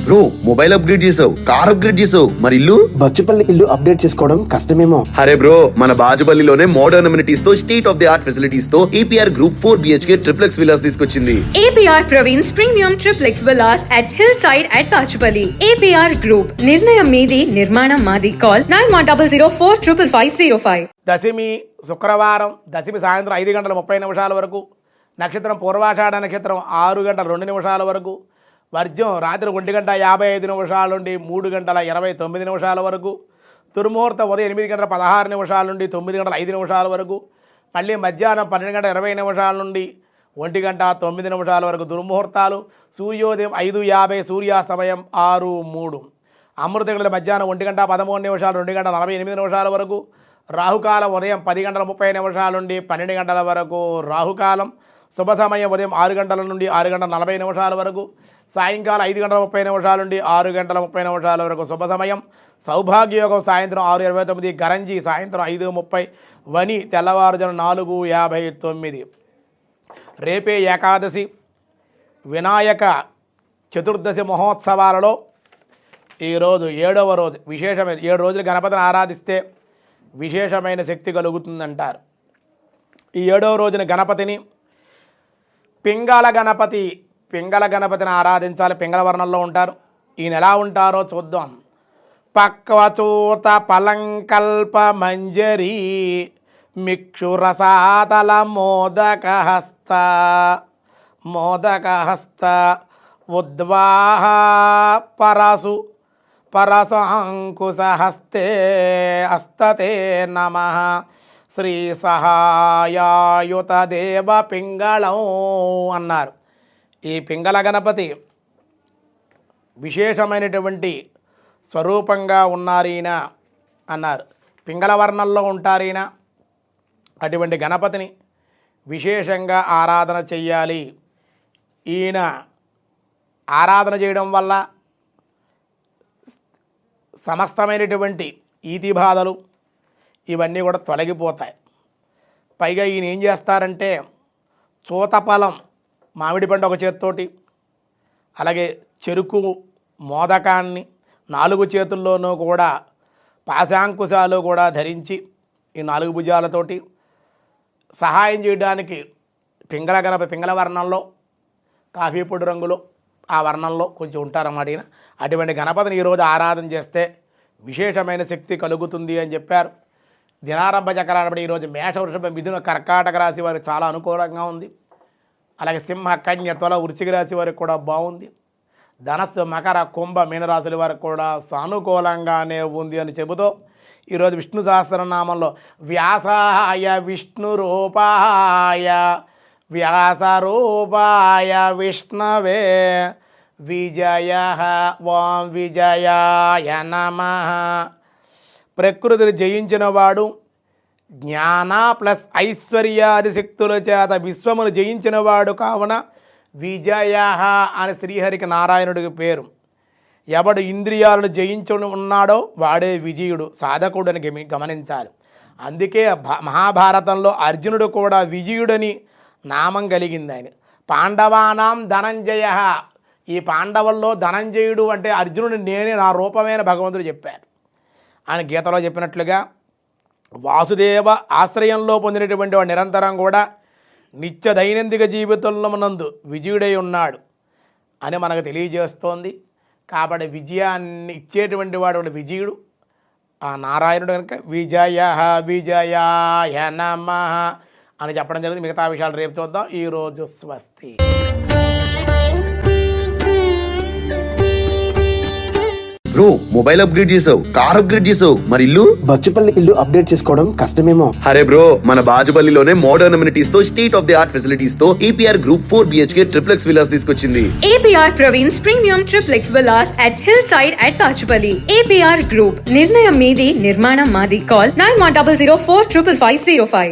Bro mobile upgrade చేసావు, car upgrade చేసావు, మరి ఇల్లు? బచ్చుపల్లి ఇల్లు అప్డేట్ చేసుకోవడం కష్టమేమో. అరే బ్రో, మన బాజుపల్లిలోనే మోడర్న్ అమ్యూనిటీస్ తో, state of the art facilities తో APR Group 4 BHK triplex villas తీసుకొచ్చింది. APR Praveen's Premium Triplex Villas at Hillside at Bachupalli. APR Group, నిర్ణయం మీది, నిర్మాణం మాది. కాల్ 9100455505. దశమి శుక్రవారం, దశమి సాయంత్రం 5:30 వరకు, నక్షత్రం పూర్వాషాఢ నక్షత్రం 6:02 వరకు, వర్జం రాత్రి 1:55 నుండి 3:29 వరకు, దుర్ముహూర్తం ఉదయం 8:16 నుండి 9:05 వరకు, మళ్ళీ మధ్యాహ్నం 12:20 నుండి 1:09 వరకు దుర్ముహూర్తాలు. సూర్యోదయం 5:50, సూర్యాస్తమయం 6:03. అమృతగడల మధ్యాహ్నం 1:13 2:48 వరకు, రాహుకాలం ఉదయం 10:30 నుండి 12 వరకు రాహుకాలం. శుభ సమయం ఉదయం 6 నుండి 6:40 వరకు, సాయంకాలం 5:30 నుండి 6:30 వరకు శుభ సమయం. సౌభాగ్యయోగం సాయంత్రం 6:29, గరంజి సాయంత్రం 5:30, వని తెల్లవారుజాము 4:59. రేపే ఏకాదశి, వినాయక చతుర్దశి మహోత్సవాలలో ఈరోజు 7వ రోజు. విశేషమైన 7 రోజులు గణపతిని ఆరాధిస్తే విశేషమైన శక్తి కలుగుతుందంటారు. ఈ 7వ రోజున గణపతిని పింగళ గణపతిని ఆరాధించాలి. పింగళ వర్ణంలో ఉంటారు. ఈయన ఎలా ఉంటారో చూద్దాం. పక్వచూత పలంకల్ప మంజరీ మిక్షురసాతల మోదకహస్త ఉద్వాహ పరసాంకుశహస్తే హస్తతే నమః. శ్రీ సహాయాయుత దేవ పింగళం అన్నారు. ఈ పింగళ గణపతి విశేషమైనటువంటి స్వరూపంగా ఉన్నారు ఈయన అన్నారు. పింగళ వర్ణంలో ఉంటారు ఈయన. అటువంటి గణపతిని విశేషంగా ఆరాధన చెయ్యాలి. ఈయన ఆరాధన చేయడం వల్ల సమస్తమైనటువంటి ఈతి బాధలు ఇవన్నీ కూడా తొలగిపోతాయి. పైగా ఈయన ఏం చేస్తారంటే, చూతఫలం మామిడి పండు ఒక చేతితోటి, అలాగే చెరుకు మోదకాన్ని 4 చేతుల్లోనూ కూడా పాశాంకుశాలు కూడా ధరించి ఈ 4 భుజాలతోటి సహాయం చేయడానికి పింగళ గణపతి పింగళ వర్ణంలో, కాఫీ పొడి రంగులో ఆ వర్ణంలో కొంచెం ఉంటారన్నమాట ఈయన. అటువంటి గణపతిని ఈరోజు ఆరాధన చేస్తే విశేషమైన శక్తి కలుగుతుంది అని చెప్పారు. దినారంభ చక్రాన్ని ఈరోజు మేష, వృషభ, మిథున, కర్కాటక రాశి వారికి చాలా అనుకూలంగా ఉంది. అలాగే సింహ, కన్య, తుల, వృశ్చిక రాశి వారికి కూడా బాగుంది. ధనస్సు, మకర, కుంభ, మీనరాశుల వారికి కూడా సానుకూలంగానే ఉంది అని చెబుతూ ఈరోజు విష్ణు సహస్రనామంలో వ్యాసాయ విష్ణు రూపాయ వ్యాసరూపాయ విష్ణవే విజయ ఓం విజయాయ నమః. ప్రకృతిని జయించినవాడు, జ్ఞాన ప్లస్ ఐశ్వర్యాది శక్తుల చేత విశ్వమును జయించినవాడు కావున విజయ అని శ్రీహరికి నారాయణుడికి పేరు. ఎవడు ఇంద్రియాలను జయించి ఉన్నాడో వాడే విజయుడు, సాధకుడని గమనించాలి. అందుకే మహాభారతంలో అర్జునుడు కూడా విజయుడని నామం కలిగింది ఆయన. పాండవానాం ధనంజయ, ఈ పాండవుల్లో ధనంజయుడు అంటే అర్జునుడు నేనే, నా రూపమైన భగవంతుడు చెప్పారు. ఆయన గీతలో చెప్పినట్లుగా వాసుదేవ ఆశ్రయంలో పొందినటువంటి వాడు నిరంతరం కూడా నిత్య దైనందిక జీవితంలో నందు విజయుడై ఉన్నాడు అని మనకు తెలియజేస్తోంది. కాబట్టి విజయాన్ని ఇచ్చేటువంటి వాడు విజయుడు ఆ నారాయణుడు కనుక విజయ విజయాయ నమః అని చెప్పడం జరిగింది. మిగతా విషయాలు రేపు చూద్దాం. ఈరోజు స్వస్తి. బ్రో మొబైల్ అప్గ్రేడ్ చేసావు, కార్ అప్గ్రేడ్ చేసావు, మరి ఇల్లు? బచ్చుపల్లి ఇల్లు అప్డేట్ చేసుకోవడం కష్టమేమో. అరే బ్రో, మన బాజుపల్లిలోనే మోడర్న్ అమ్యూనిటీస్ తో, state of the art facilities తో APR Group 4 BHK triplex villas తీసుకొచ్చింది. APR Praveen's Premium Triplex Villas at Hillside at Bachupalli. APR Group, నిర్ణయం మీది, నిర్మాణం మాది. కాల్ 9100455505.